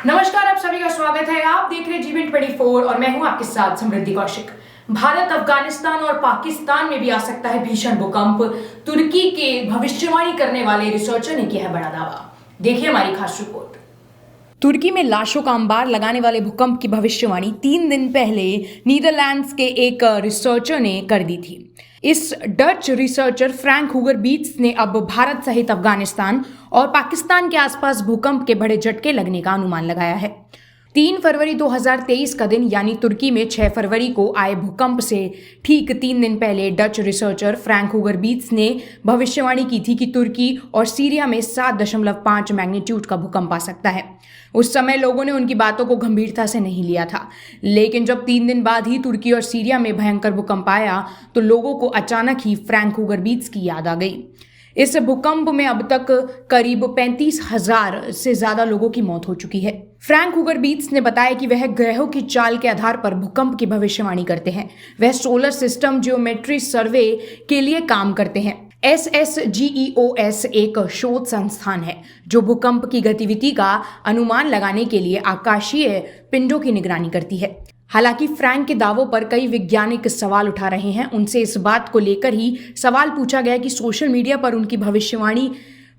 नमस्कार, आप सभी का स्वागत है। आप देख रहे हैं जीबीएन 24 और मैं हूं आपके साथ समृद्धि कौशिक। भारत, अफगानिस्तान और पाकिस्तान में भी आ सकता है भीषण भूकंप। तुर्की के भविष्यवाणी करने वाले रिसर्चर ने किया है बड़ा दावा। देखिए हमारी खास रिपोर्ट। तुर्की में लाशों का अंबार लगाने वाले भूकंप की भविष्यवाणी 3 दिन पहले नीदरलैंड्स के एक रिसर्चर ने कर दी थी। इस डच रिसर्चर फ्रैंक हुगर बीट्स ने अब भारत सहित अफगानिस्तान और पाकिस्तान के आसपास भूकंप के बड़े झटके लगने का अनुमान लगाया है। 3 फरवरी 2023 का दिन यानी तुर्की में 6 फरवरी को आए भूकंप से ठीक 3 दिन पहले डच रिसर्चर फ्रैंक हुगर बीट्स ने भविष्यवाणी की थी कि तुर्की और सीरिया में 7.5 मैग्नीट्यूड का भूकंप आ सकता है। उस समय लोगों ने उनकी बातों को गंभीरता से नहीं लिया था, लेकिन जब 3 दिन बाद ही तुर्की और सीरिया में भयंकर भूकंप आया तो लोगों को अचानक ही फ्रैंक हुगर बीट्स की याद आ गई। इस भूकंप में अब तक करीब 35,000 से ज्यादा लोगों की मौत हो चुकी है। फ्रैंक हुगर बीट्स ने बताया कि वह ग्रहों की चाल के आधार पर भूकंप की भविष्यवाणी करते हैं। वह सोलर सिस्टम जियोमेट्री सर्वे के लिए काम करते हैं। SSGEOS एक शोध संस्थान है जो भूकंप की गतिविधि का अनुमान लगाने के लिए आकाशीय पिंडों की निगरानी करती है। हालांकि फ्रैंक के दावों पर कई वैज्ञानिक सवाल उठा रहे हैं। उनसे इस बात को लेकर ही सवाल पूछा गया कि सोशल मीडिया पर उनकी भविष्यवाणी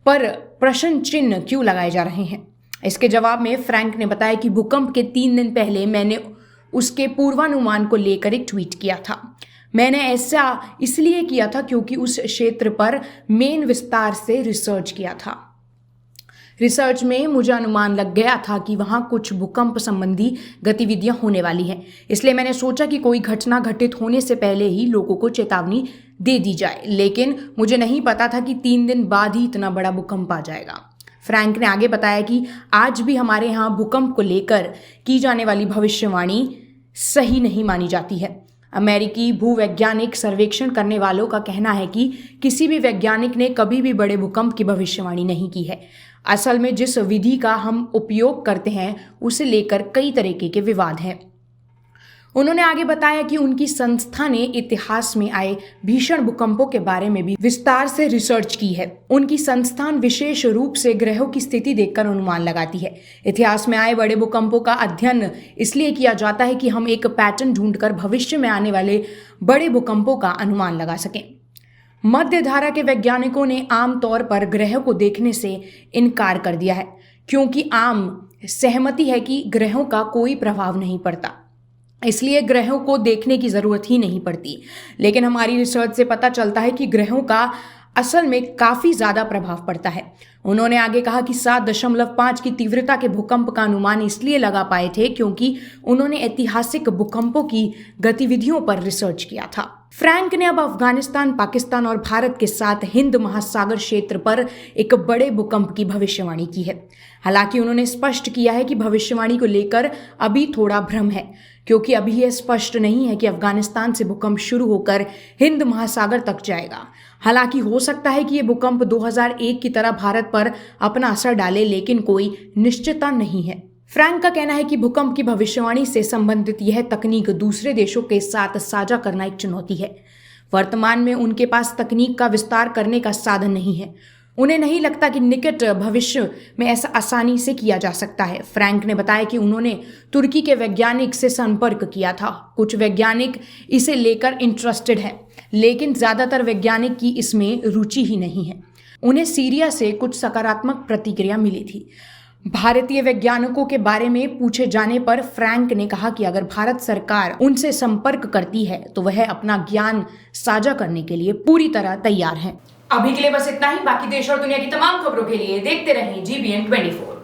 पर प्रश्न चिन्ह क्यों लगाए जा रहे हैं। इसके जवाब में फ्रैंक ने बताया कि भूकंप के 3 दिन पहले मैंने उसके पूर्वानुमान को लेकर एक ट्वीट किया था। मैंने ऐसा इसलिए किया था क्योंकि उस क्षेत्र पर मेन विस्तार से रिसर्च किया था। रिसर्च में मुझे अनुमान लग गया था कि वहाँ कुछ भूकंप संबंधी गतिविधियां होने वाली हैं, इसलिए मैंने सोचा कि कोई घटना घटित होने से पहले ही लोगों को चेतावनी दे दी जाए, लेकिन मुझे नहीं पता था कि 3 दिन बाद ही इतना बड़ा भूकंप आ जाएगा। फ्रैंक ने आगे बताया कि आज भी हमारे यहाँ भूकंप को लेकर की जाने वाली भविष्यवाणी सही नहीं मानी जाती है। अमेरिकी भूवैज्ञानिक सर्वेक्षण करने वालों का कहना है कि किसी भी वैज्ञानिक ने कभी भी बड़े भूकंप की भविष्यवाणी नहीं की है। असल में जिस विधि का हम उपयोग करते हैं उसे लेकर कई तरीके के विवाद हैं। उन्होंने आगे बताया कि उनकी संस्था ने इतिहास में आए भीषण भूकंपों के बारे में भी विस्तार से रिसर्च की है। उनकी संस्थान विशेष रूप से ग्रहों की स्थिति देखकर अनुमान लगाती है। इतिहास में आए बड़े भूकंपों का अध्ययन इसलिए किया जाता है कि हम एक पैटर्न ढूंढकर भविष्य में आने वाले बड़े भूकंपों का अनुमान लगा सकें। मध्य धारा के वैज्ञानिकों ने आमतौर पर ग्रहों को देखने से इनकार कर दिया है, क्योंकि आम सहमति है कि ग्रहों का कोई प्रभाव नहीं पड़ता, इसलिए ग्रहों को देखने की जरूरत ही नहीं पड़ती। लेकिन हमारी रिसर्च से पता चलता है कि ग्रहों का असल में काफी ज्यादा प्रभाव पड़ता है। उन्होंने आगे कहा कि 7.5 की तीव्रता के भूकंप का अनुमान इसलिए लगा पाए थे क्योंकि उन्होंने ऐतिहासिक भूकंपों की गतिविधियों पर रिसर्च किया था। फ्रैंक ने अब अफगानिस्तान, पाकिस्तान और भारत के साथ हिंद महासागर क्षेत्र पर एक बड़े भूकंप की भविष्यवाणी की है। हालांकि उन्होंने स्पष्ट किया है कि भविष्यवाणी को लेकर अभी थोड़ा भ्रम है, क्योंकि अभी यह स्पष्ट नहीं है कि अफगानिस्तान से भूकंप शुरू होकर हिंद महासागर तक जाएगा। हालांकि हो सकता है कि यह भूकंप 2001 की तरह भारत पर अपना असर डाले, लेकिन कोई निश्चितता नहीं है। फ्रैंक का कहना है कि भूकंप की भविष्यवाणी से संबंधित यह तकनीक दूसरे देशों के साथ साझा करना एक चुनौती है। वर्तमान में उनके पास तकनीक का विस्तार करने का साधन नहीं है। उन्हें नहीं लगता कि निकट भविष्य में ऐसा आसानी से किया जा सकता है। फ्रैंक ने बताया कि उन्होंने तुर्की के वैज्ञानिक से संपर्क किया था। कुछ वैज्ञानिक इसे लेकर इंटरेस्टेड हैं, लेकिन ज्यादातर वैज्ञानिक की इसमें रुचि ही नहीं है। उन्हें सीरिया से कुछ सकारात्मक प्रतिक्रिया मिली थी। भारतीय वैज्ञानिकों के बारे में पूछे जाने पर फ्रैंक ने कहा कि अगर भारत सरकार उनसे संपर्क करती है तो वह अपना ज्ञान साझा करने के लिए पूरी तरह तैयार है। अभी के लिए बस इतना ही। बाकी देश और दुनिया की तमाम खबरों के लिए देखते रहें GBN 24।